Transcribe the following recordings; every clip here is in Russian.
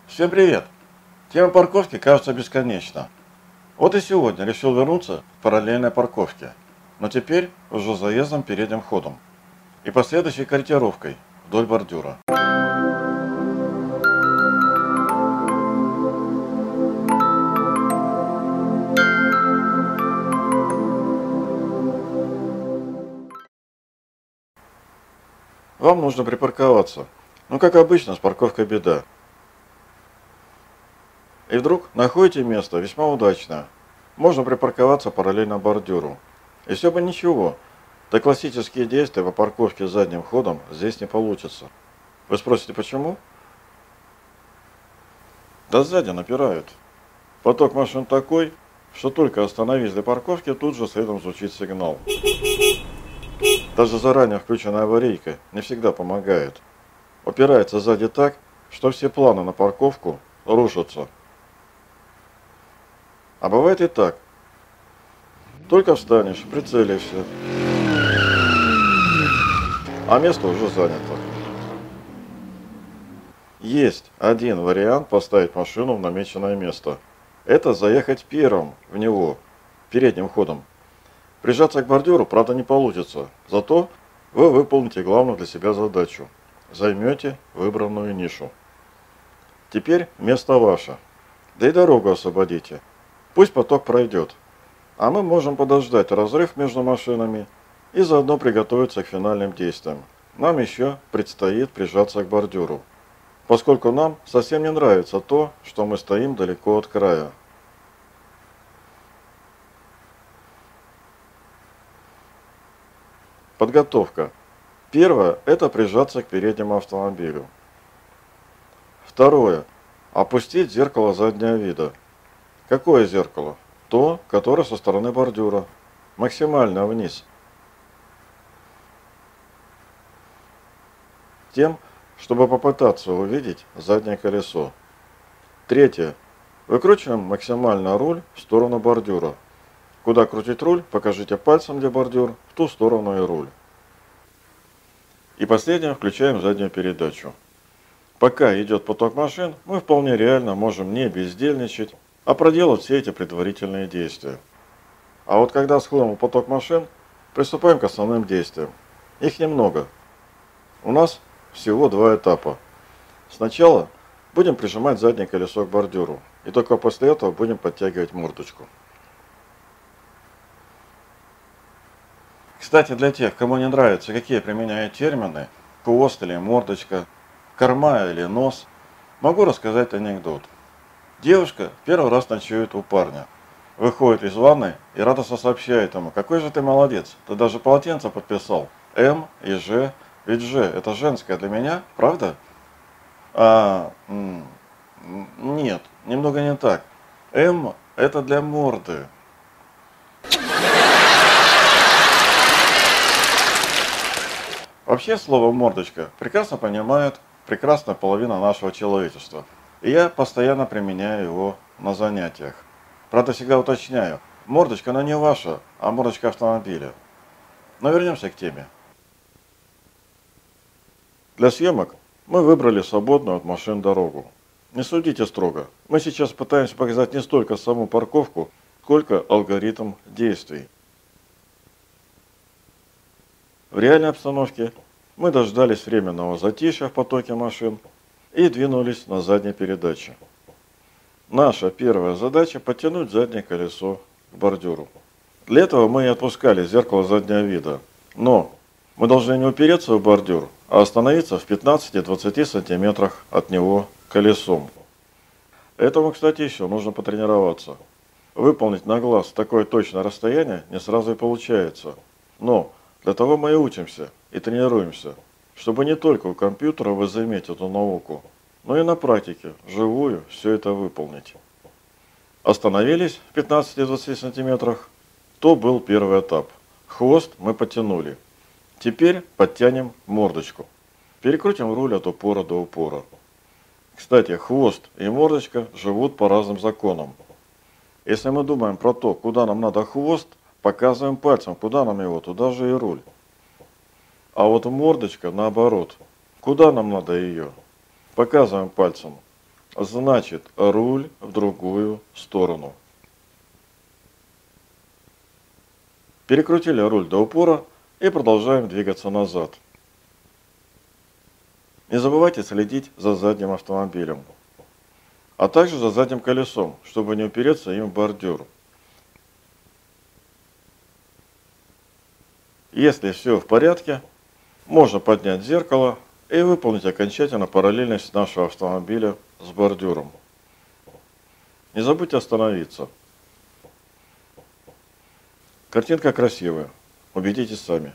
Всем привет! Тема парковки кажется бесконечна. Вот и сегодня решил вернуться к параллельной парковке, но теперь уже заездом передним ходом и последующей корректировкой вдоль бордюра. Вам нужно припарковаться, но как обычно с парковкой беда. И вдруг находите место весьма удачное. Можно припарковаться параллельно бордюру. И все бы ничего, да классические действия по парковке задним ходом здесь не получится. Вы спросите, почему? Да сзади напирают. Поток машин такой, что только остановись для парковки, тут же следом звучит сигнал. Даже заранее включенная аварийка не всегда помогает. Упирается сзади так, что все планы на парковку рушатся. А бывает и так. Только встанешь, прицелишься, а место уже занято. Есть один вариант поставить машину в намеченное место. Это заехать первым в него, передним ходом. Прижаться к бордюру, правда, не получится. Зато вы выполните главную для себя задачу. Займете выбранную нишу. Теперь место ваше. Да и дорогу освободите. Пусть поток пройдет. А мы можем подождать разрыв между машинами и заодно приготовиться к финальным действиям. Нам еще предстоит прижаться к бордюру, поскольку нам совсем не нравится то, что мы стоим далеко от края. Подготовка. Первое – это прижаться к переднему автомобилю. Второе – опустить зеркало заднего вида. Какое зеркало? То, которое со стороны бордюра. Максимально вниз. Тем, чтобы попытаться увидеть заднее колесо. Третье. Выкручиваем максимально руль в сторону бордюра. Куда крутить руль, покажите пальцем, где бордюр, в ту сторону и руль. И последнее, включаем заднюю передачу. Пока идет поток машин, мы вполне реально можем не бездельничать, а проделать все эти предварительные действия. А вот когда схлынул поток машин, приступаем к основным действиям. Их немного. У нас всего два этапа. Сначала будем прижимать заднее колесо к бордюру, и только после этого будем подтягивать мордочку. Кстати, для тех, кому не нравится, какие применяют термины, хвост или мордочка, корма или нос, могу рассказать анекдот. Девушка первый раз ночует у парня. Выходит из ванной и радостно сообщает ему: какой же ты молодец, ты даже полотенце подписал. М и Ж, ведь Ж это женское для меня, правда? Нет, немного не так. М это для морды. Вообще слово мордочка прекрасно понимает прекрасная половина нашего человечества. И я постоянно применяю его на занятиях. Правда, всегда уточняю, мордочка она не ваша, а мордочка автомобиля. Но вернемся к теме. Для съемок мы выбрали свободную от машин дорогу. Не судите строго. Мы сейчас пытаемся показать не столько саму парковку, сколько алгоритм действий. В реальной обстановке мы дождались временного затишья в потоке машин и двинулись на задней передаче. Наша первая задача – подтянуть заднее колесо к бордюру. Для этого мы и отпускали зеркало заднего вида. Но мы должны не упереться в бордюр, а остановиться в 15-20 сантиметрах от него колесом. Этому, кстати, еще нужно потренироваться. Выполнить на глаз такое точное расстояние не сразу и получается. Но для того мы и учимся, и тренируемся, чтобы не только у компьютера возыметь эту науку, но и на практике, вживую, все это выполнить. Остановились в 15-20 сантиметрах, то был первый этап. Хвост мы подтянули. Теперь подтянем мордочку. Перекрутим руль от упора до упора. Кстати, хвост и мордочка живут по разным законам. Если мы думаем про то, куда нам надо хвост, показываем пальцем, куда нам его, туда же и руль. А вот мордочка наоборот. Куда нам надо ее? Показываем пальцем. значит руль в другую сторону. Перекрутили руль до упора и продолжаем двигаться назад. Не забывайте следить за задним автомобилем, а также за задним колесом, чтобы не упереться им в бордюр. Если все в порядке, можно поднять зеркало и выполнить окончательно параллельность нашего автомобиля с бордюром. Не забудьте остановиться. Картинка красивая, убедитесь сами.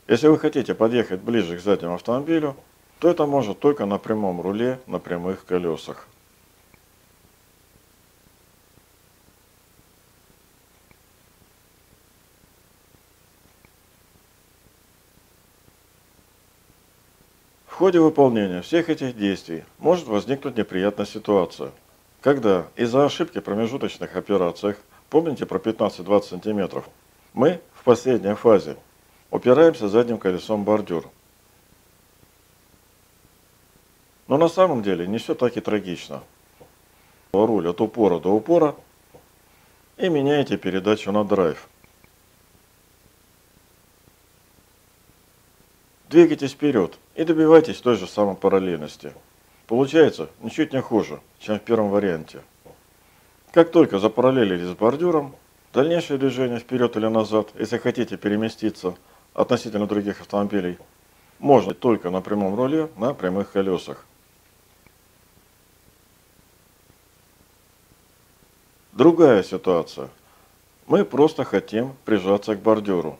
Если вы хотите подъехать ближе к заднему автомобилю, то это можно только на прямом руле, на прямых колесах. В ходе выполнения всех этих действий может возникнуть неприятная ситуация, когда из-за ошибки в промежуточных операциях, помните про 15-20 см, мы в последней фазе упираемся задним колесом в бордюр. Но на самом деле не все так и трагично. Руль от упора до упора и меняете передачу на драйв. Двигайтесь вперед и добивайтесь той же самой параллельности. Получается ничуть не хуже, чем в первом варианте. Как только запараллелились с бордюром, дальнейшее движение вперед или назад, если хотите переместиться относительно других автомобилей, можно только на прямом руле, на прямых колесах. Другая ситуация. Мы просто хотим прижаться к бордюру,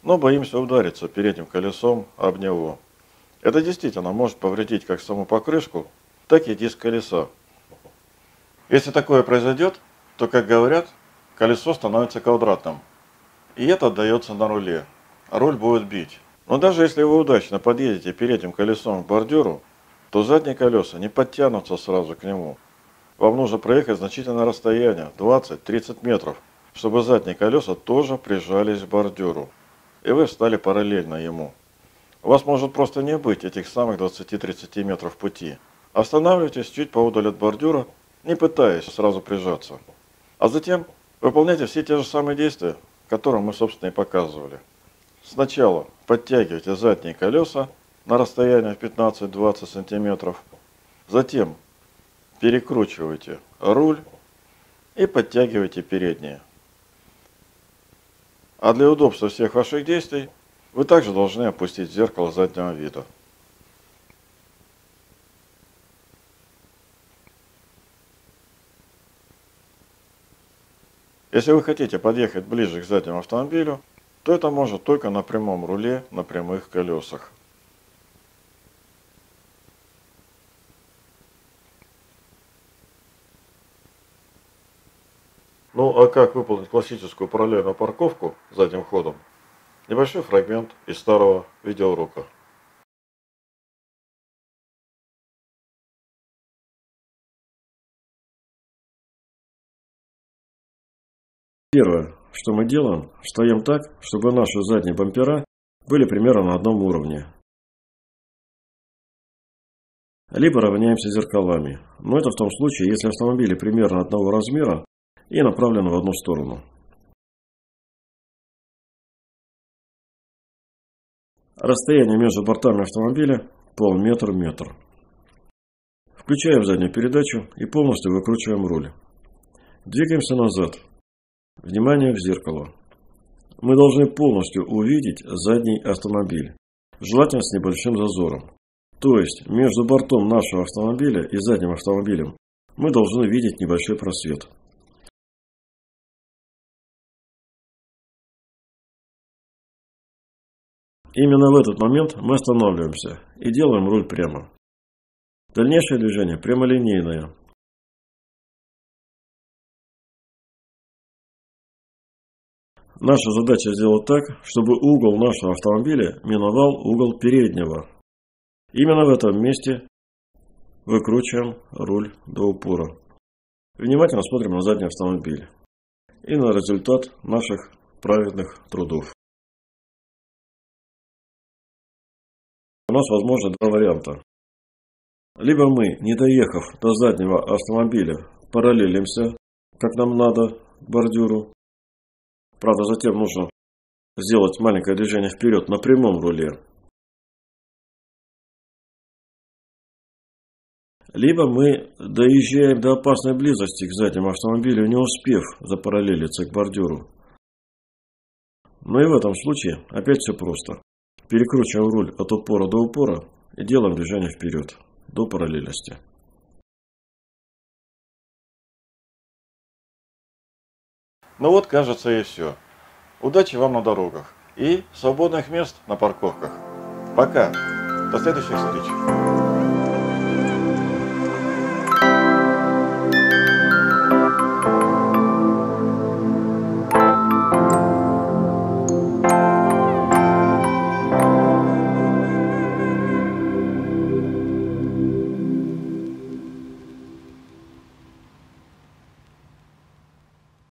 но боимся удариться передним колесом об него. Это действительно может повредить как саму покрышку, так и диск колеса. Если такое произойдет, то, как говорят, колесо становится квадратным, и это отдается на руле. Руль будет бить. Но даже если вы удачно подъедете передним колесом к бордюру, то задние колеса не подтянутся сразу к нему. Вам нужно проехать значительное расстояние, 20-30 метров, чтобы задние колеса тоже прижались к бордюру, и вы встали параллельно ему. У вас может просто не быть этих самых 20-30 метров пути. Останавливайтесь чуть поодаль от бордюра, не пытаясь сразу прижаться. А затем выполняйте все те же самые действия, которые мы, собственно, и показывали. Сначала подтягивайте задние колеса на расстояние в 15-20 сантиметров. Затем перекручивайте руль и подтягивайте передние. А для удобства всех ваших действий вы также должны опустить зеркало заднего вида. Если вы хотите подъехать ближе к заднему автомобилю, то это можно только на прямом руле, на прямых колесах. Ну а как выполнить классическую параллельную парковку задним ходом? Небольшой фрагмент из старого видеоурока. Первое, что мы делаем, встаем так, чтобы наши задние бампера были примерно на одном уровне. Либо равняемся зеркалами, но это в том случае, если автомобили примерно одного размера и направлены в одну сторону. Расстояние между бортами автомобиля полметр-метр. Включаем заднюю передачу и полностью выкручиваем руль. Двигаемся назад. Внимание в зеркало. Мы должны полностью увидеть задний автомобиль, желательно с небольшим зазором. То есть между бортом нашего автомобиля и задним автомобилем мы должны видеть небольшой просвет. Именно в этот момент мы останавливаемся и делаем руль прямо. Дальнейшее движение прямолинейное. Наша задача сделать так, чтобы угол нашего автомобиля миновал угол переднего. Именно в этом месте выкручиваем руль до упора. Внимательно смотрим на задний автомобиль и на результат наших праведных трудов. у нас возможно два варианта. Либо мы, не доехав до заднего автомобиля, параллелимся, как нам надо, к бордюру. Правда, затем нужно сделать маленькое движение вперед на прямом руле. Либо мы доезжаем до опасной близости к заднему автомобилю, не успев запараллелиться к бордюру. Но и в этом случае опять все просто. Перекручиваем руль от упора до упора и делаем движение вперед до параллельности. Ну вот, кажется, и все. Удачи вам на дорогах и свободных мест на парковках. Пока. До следующих встреч.